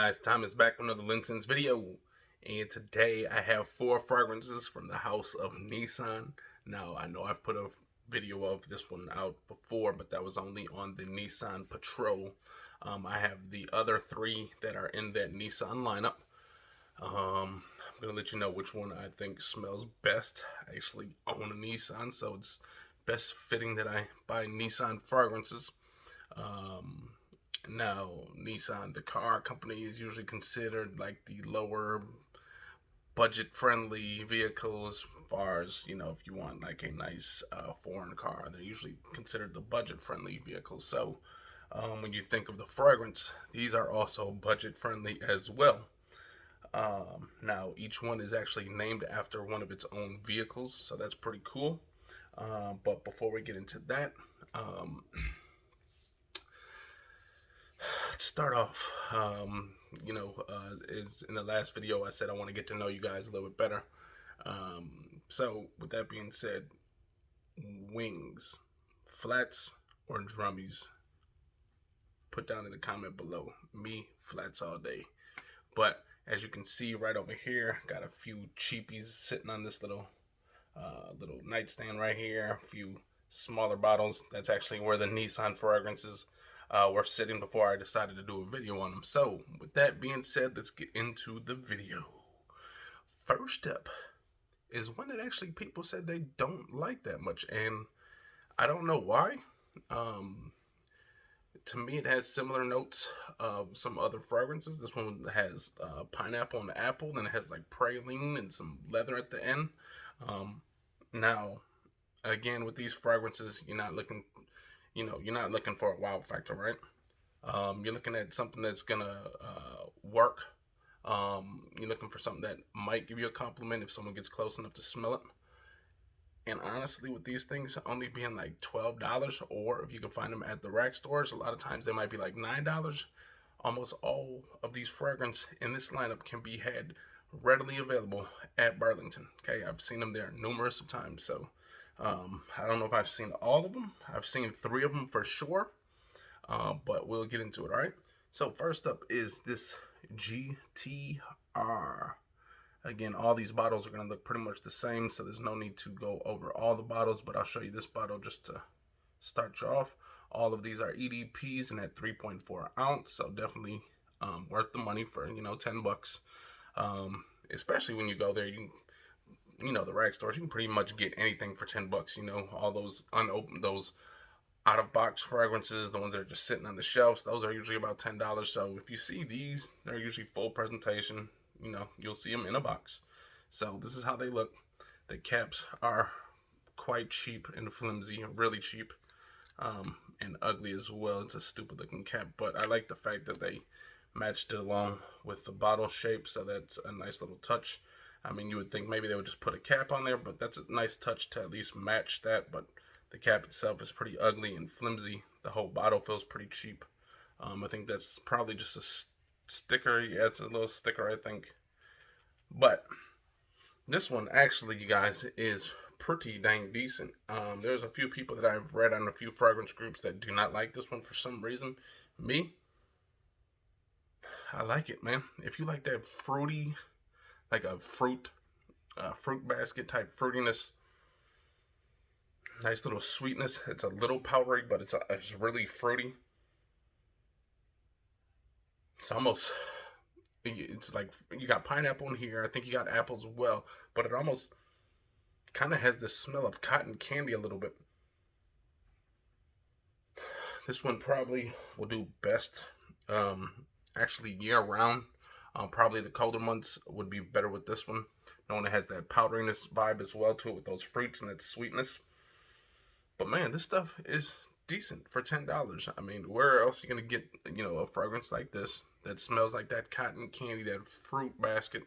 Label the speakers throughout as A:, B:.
A: guys, Tom is back with another Linton's video, and today I have 4 fragrances from the house of Nissan. Now, I know I've put a video of this one out before, but that was only on the Nissan Patrol. I have the other 3 that are in that Nissan lineup. I'm going to let you know which one I think smells best. I actually own a Nissan, so it's best fitting that I buy Nissan fragrances. Now, Nissan, the car company, is usually considered like the lower budget-friendly vehicle as far as, if you want like a nice foreign car, they're usually considered the budget-friendly vehicle. So when you think of the fragrance, these are also budget-friendly as well. Now, each one is actually named after one of its own vehicles, so that's pretty cool. But before we get into that, let's start off. Is in the last video I said I want to get to know you guys a little bit better. So with that being said, wings, flats, or drummies? Put down in the comment below. Me, flats all day. But as you can see right over here, got a few cheapies sitting on this little nightstand right here. A few smaller bottles. That's actually where the Nissan fragrances were sitting before I decided to do a video on them. So with that being said, let's get into the video. First up is one that actually people said they don't like that much, and I don't know why. To me, it has similar notes of some other fragrances. This one has pineapple and apple, then it has like praline and some leather at the end. Now, again, with these fragrances, you're not looking for a wow factor, right? You're looking at something that's gonna work. You're looking for something that might give you a compliment if someone gets close enough to smell it. And honestly, with these things only being like $12, or if you can find them at the rack stores, a lot of times they might be like $9. Almost all of these fragrances in this lineup can be had readily available at Burlington. Okay, I've seen them there numerous of times. So I don't know if I've seen all of them. I've seen 3 of them for sure, but we'll get into it. All right. So first up is this GTR. Again, all these bottles are going to look pretty much the same, so there's no need to go over all the bottles, but I'll show you this bottle just to start you off. All of these are EDPs and at 3.4 ounce, so definitely worth the money for, $10. Especially when you go there, the rack stores, you can pretty much get anything for $10. All those unopened, those out of box fragrances, the ones that are just sitting on the shelves, those are usually about $10. So if you see these, they're usually full presentation. You'll see them in a box. So this is how they look. The caps are quite cheap and flimsy, really cheap, and ugly as well. It's a stupid looking cap, but I like the fact that they matched it along with the bottle shape, so that's a nice little touch. I mean, you would think maybe they would just put a cap on there, but that's a nice touch to at least match that. But the cap itself is pretty ugly and flimsy. The whole bottle feels pretty cheap. I think that's probably just a sticker. Yeah, it's a little sticker, I think. But this one actually, you guys, is pretty dang decent. There's a few people that I've read on a few fragrance groups that do not like this one for some reason. Me, I like it, man. If you like that fruity, like a fruit basket type fruitiness, nice little sweetness. It's a little powdery, but it's really fruity. It's like you got pineapple in here. I think you got apples as well, but it almost kind of has the smell of cotton candy a little bit. This one probably will do best actually year round. Probably the colder months would be better with this one, knowing it has that powderiness vibe as well to it with those fruits and that sweetness. But man, this stuff is decent for $10. I mean, where else are you gonna get a fragrance like this that smells like that cotton candy, that fruit basket,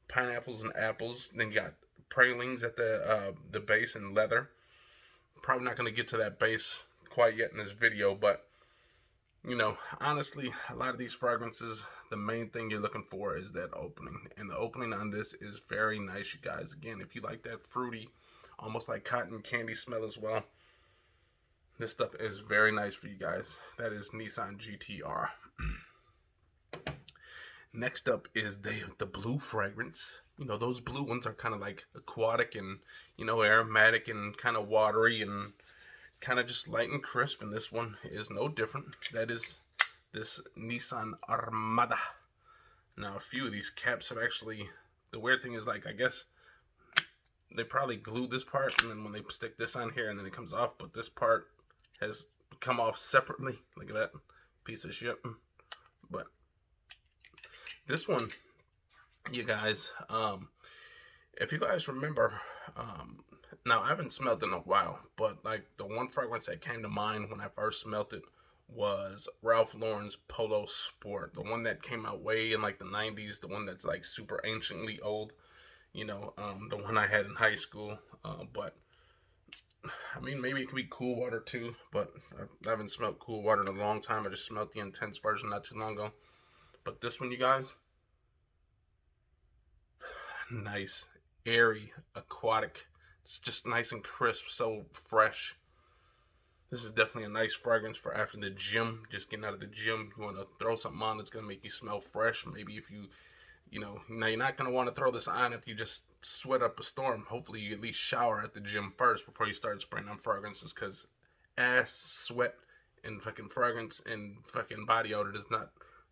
A: pineapples and apples? Then you got pralines at the base and leather. Probably not gonna get to that base quite yet in this video, but honestly, a lot of these fragrances, the main thing you're looking for is that opening, and the opening on this is very nice, you guys. Again, if you like that fruity, almost like cotton candy smell as well, this stuff is very nice for you guys. That is Nissan GTR. Next up is the blue fragrance. You know, those blue ones are kind of like aquatic and, you know, aromatic and kind of watery and kind of just light and crisp. And this one is no different. That is this Nissan Armada. Now, a few of these caps have actually, the weird thing is, like, I guess they probably glue this part, and then when they stick this on here, and then it comes off, but this part has come off separately. Look at that piece of shit. But this one, you guys, if you guys remember, now I haven't smelled it in a while, but like the one fragrance that came to mind when I first smelled it was Ralph Lauren's Polo Sport, the one that came out way in like the 90s, the one that's like super anciently old, you know, the one I had in high school. But I mean, maybe it could be Cool Water too, but I haven't smelled Cool Water in a long time. I just smelled the intense version not too long ago. But this one, you guys, nice, airy, aquatic. It's just nice and crisp, so fresh. This is definitely a nice fragrance for after the gym, just getting out of the gym. You want to throw something on that's going to make you smell fresh. Maybe if you know, now you're not going to want to throw this on if you just sweat up a storm. Hopefully you at least shower at the gym first before you start spraying on fragrances, because ass, sweat, and fucking fragrance and fucking body odor does not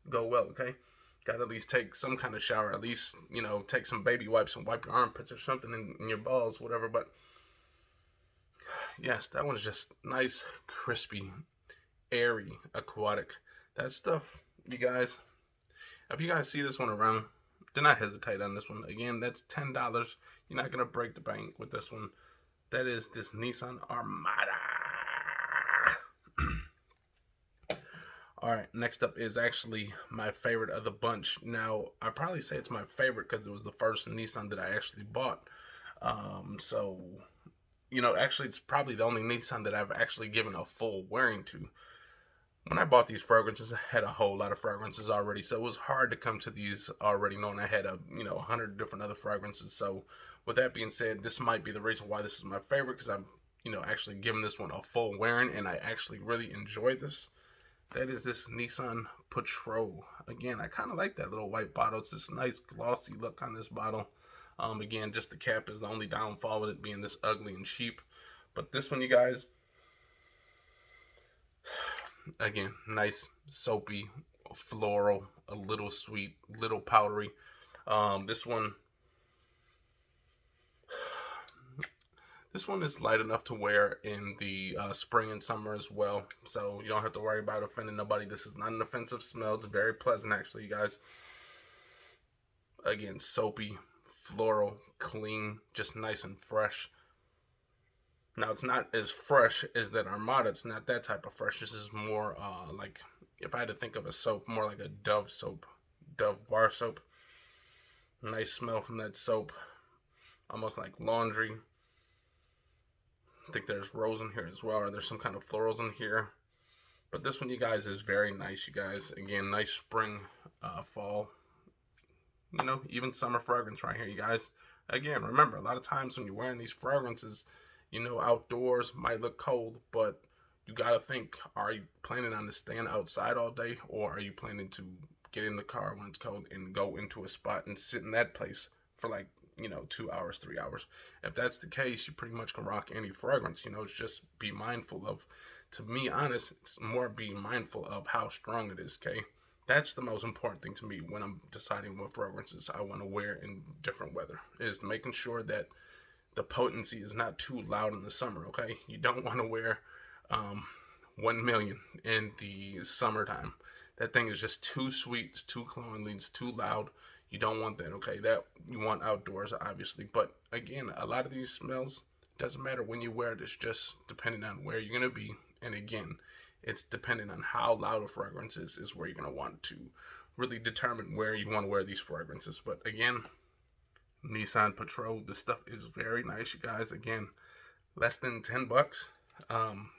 A: go well, okay? Gotta at least take some kind of shower. At least, you know, take some baby wipes and wipe your armpits or something in your balls, whatever. But yes, that one's just nice, crispy, airy, aquatic. That stuff, you guys, if you guys see this one around, do not hesitate on this one. Again, that's $10. You're not going to break the bank with this one. That is this Nissan Armada. All right, next up is actually my favorite of the bunch. Now, I probably say it's my favorite because it was the first Nissan that I actually bought. So, you know, actually, it's probably the only Nissan that I've actually given a full wearing to. When I bought these fragrances, I had a whole lot of fragrances already, so it was hard to come to these already knowing I had 100 different other fragrances. So, with that being said, this might be the reason why this is my favorite, because I'm, actually giving this one a full wearing, and I actually really enjoy this. That is this Nissan Patrol. Again, I kind of like that little white bottle. It's this nice glossy look on this bottle. Again, just the cap is the only downfall with it being this ugly and cheap. But this one, you guys, again, nice, soapy, floral, a little sweet, little powdery. This one is light enough to wear in the spring and summer as well, so you don't have to worry about offending nobody. This is not an offensive smell. It's very pleasant, actually, you guys. Again, soapy, floral, clean, just nice and fresh. Now, it's not as fresh as that Armada. It's not that type of fresh. This is more like, if I had to think of a soap, more like a Dove soap, Dove bar soap. Nice smell from that soap, almost like laundry. I think there's rose in here as well, or there's some kind of florals in here. But this one, you guys, is very nice, you guys. Again, nice spring, fall, even summer fragrance right here, you guys. Again, remember, a lot of times when you're wearing these fragrances, outdoors might look cold, but you got to think, are you planning on staying outside all day, or are you planning to get in the car when it's cold and go into a spot and sit in that place for like 2 hours, 3 hours? If that's the case, you pretty much can rock any fragrance. It's just be mindful of, to me, honest, it's more being mindful of how strong it is, okay? That's the most important thing to me when I'm deciding what fragrances I want to wear in different weather, is making sure that the potency is not too loud in the summer, okay? You don't want to wear 1 million in the summertime. That thing is just too sweet, it's too cloying, it's too loud. You don't want that, okay? That you want outdoors, obviously. But again, a lot of these smells, doesn't matter when you wear it. It's just depending on where you're going to be. And again, it's depending on how loud a fragrance is where you're going to want to really determine where you want to wear these fragrances. But again, Nissan Patrol, this stuff is very nice, you guys. Again, less than $10.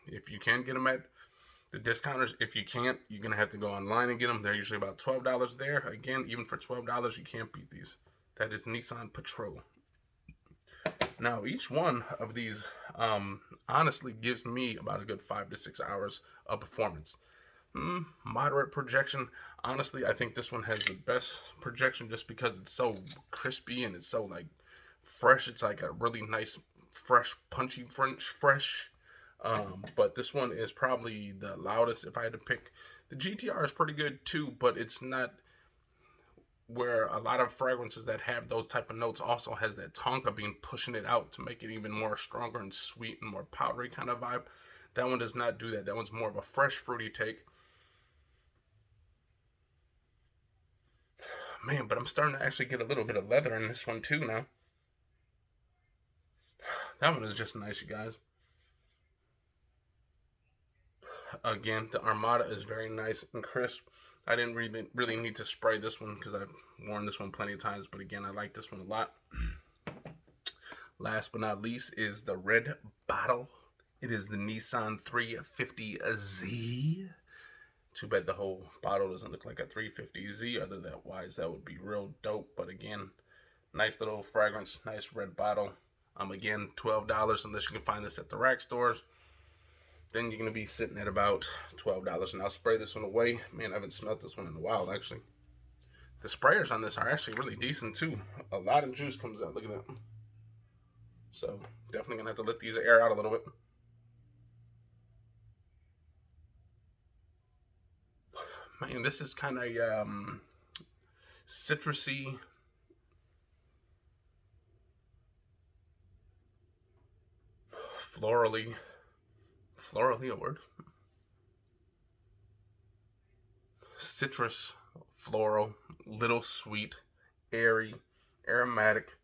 A: If you can get them at the discounters. If you can't, you're going to have to go online and get them. They're usually about $12 there. Again, even for $12, you can't beat these. That is Nissan Patrol. Now, each one of these honestly gives me about a good 5 to 6 hours of performance. Moderate projection. Honestly, I think this one has the best projection just because it's so crispy and it's so like fresh. It's like a really nice, fresh, punchy French fresh. But this one is probably the loudest if I had to pick. The GTR is pretty good too, but it's not where a lot of fragrances that have those type of notes also has that tonka bean pushing it out to make it even more stronger and sweet and more powdery kind of vibe. That one does not do that. That one's more of a fresh fruity take. Man, but I'm starting to actually get a little bit of leather in this one too now. That one is just nice, you guys. Again, the Armada is very nice and crisp. I didn't really need to spray this one because I've worn this one plenty of times, but again, I like this one a lot. Last but not least is the red bottle. It is the Nissan 350Z. Too bad the whole bottle doesn't look like a 350Z. Otherwise, that would be real dope. But again, nice little fragrance, nice red bottle. Again, $12 unless you can find this at the rack stores. Then you're gonna be sitting at about $12. And I'll spray this one away. Man, I haven't smelled this one in a while actually. The sprayers on this are actually really decent too. A lot of juice comes out. Look at that. So definitely gonna have to let these air out a little bit. Man, this is kind of citrusy. Florally a word? Citrus, floral, little sweet, airy, aromatic.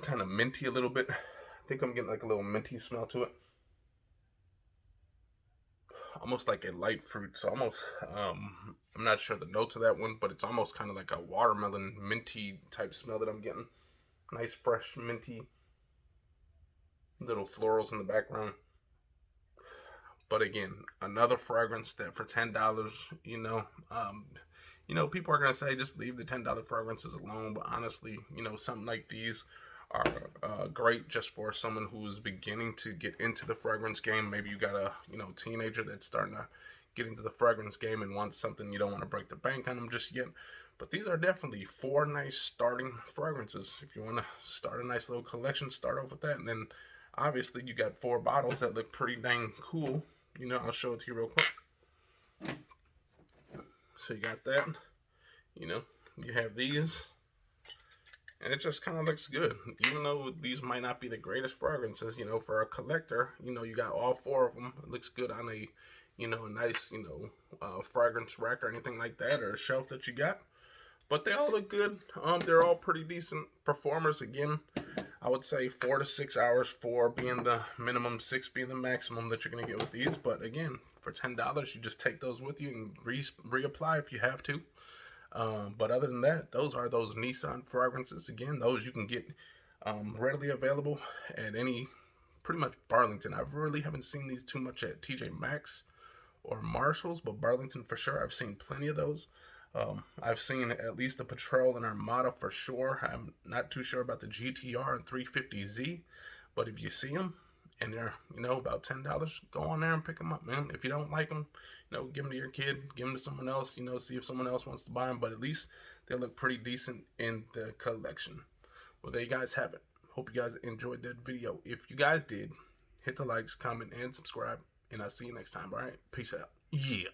A: Kind of minty a little bit. I think I'm getting like a little minty smell to it. Almost like a light fruit. So almost, I'm not sure the notes of that one, but it's almost kind of like a watermelon minty type smell that I'm getting. Nice, fresh, minty, little florals in the background. But again, another fragrance that for $10, people are gonna say just leave the $10 fragrances alone. But honestly, something like these are great just for someone who's beginning to get into the fragrance game. Maybe you got a teenager that's starting to get into the fragrance game and wants something. You don't want to break the bank on them just yet. But these are definitely 4 nice starting fragrances. If you want to start a nice little collection, start off with that. And then obviously you got 4 bottles that look pretty dang cool. I'll show it to you real quick. So you got that. You have these. And it just kind of looks good. Even though these might not be the greatest fragrances, for a collector, you got all 4 of them. It looks good on a, a nice, fragrance rack or anything like that, or a shelf that you got. But they all look good. They're all pretty decent performers. Again, I would say 4 to 6 hours, 4 being the minimum, 6 being the maximum that you're going to get with these. But again, for $10, you just take those with you and reapply if you have to. But other than that, those are those Nissan fragrances. Again, those you can get readily available at pretty much Burlington. I really haven't seen these too much at TJ Maxx or Marshalls, but Burlington for sure. I've seen plenty of those. I've seen at least the Patrol and Armada for sure. I'm not too sure about the GTR and 350Z, but if you see them and they're, about $10, go on there and pick them up, man. If you don't like them, give them to your kid, give them to someone else, see if someone else wants to buy them, but at least they look pretty decent in the collection. Well, there you guys have it. Hope you guys enjoyed that video. If you guys did, hit the likes, comment, and subscribe, and I'll see you next time, all right? Peace out. Yeah.